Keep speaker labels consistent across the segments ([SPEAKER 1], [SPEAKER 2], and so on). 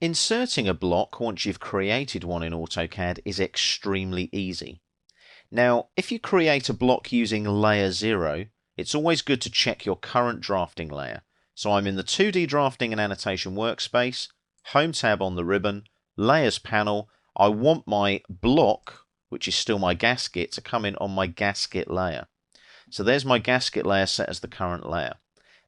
[SPEAKER 1] Inserting a block once you've created one in AutoCAD is extremely easy. Now, if you create a block using layer 0, it's always good to check your current drafting layer. So I'm in the 2D drafting and annotation workspace, Home tab on the ribbon, Layers panel. I want my block, which is still my gasket, to come in on my gasket layer. So there's my gasket layer set as the current layer.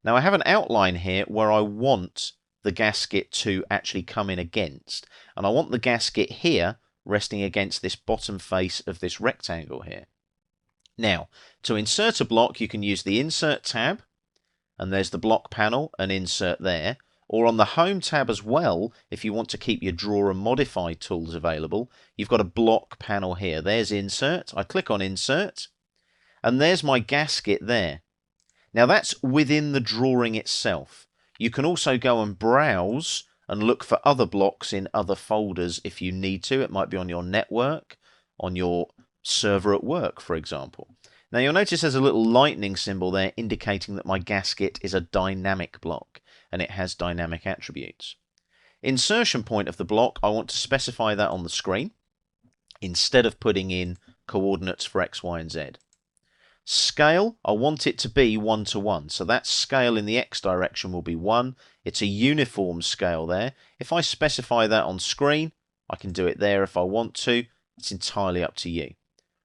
[SPEAKER 1] Now I have an outline here where I want the gasket to actually come in against, and I want the gasket here resting against this bottom face of this rectangle here. Now, to insert a block, you can use the Insert tab, and there's the block panel, and insert there. Or on the Home tab as well, if you want to keep your Draw and Modify tools available, you've got a block panel here. There's Insert. I click on Insert, and there's my gasket there. Now that's within the drawing itself. You can also go and browse and look for other blocks in other folders if you need to. It might be on your network, on your server at work, for example. Now you'll notice there's a little lightning symbol there indicating that my gasket is a dynamic block and it has dynamic attributes. Insertion point of the block, I want to specify that on the screen instead of putting in coordinates for X, Y, and Z. Scale, I want it to be 1 to 1. So that scale in the X direction will be 1. It's a uniform scale there. If I specify that on screen, I can do it there if I want to. It's entirely up to you.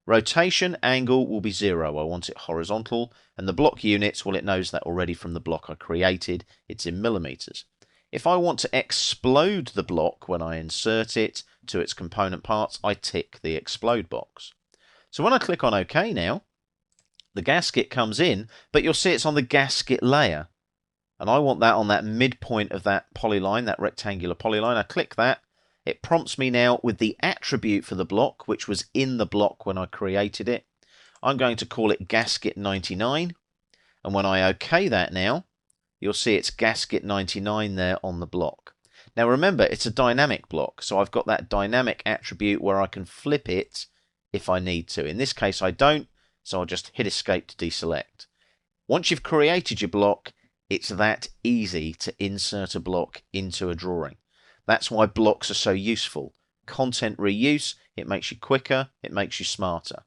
[SPEAKER 1] Rotation angle will be 0. I want it horizontal. And the block units, well, it knows that already from the block I created. It's in millimeters. If I want to explode the block when I insert it to its component parts, I tick the explode box. So when I click on OK now, the gasket comes in, but you'll see it's on the gasket layer. And I want that on that midpoint of that polyline, that rectangular polyline. I click that. It prompts me now with the attribute for the block, which was in the block when I created it. I'm going to call it gasket 99. And when I OK that now, you'll see it's gasket 99 there on the block. Now remember, it's a dynamic block, so I've got that dynamic attribute where I can flip it if I need to. In this case, I don't, so I'll just hit escape to deselect. Once you've created your block, it's that easy to insert a block into a drawing. That's why blocks are so useful. Content reuse, it makes you quicker, it makes you smarter.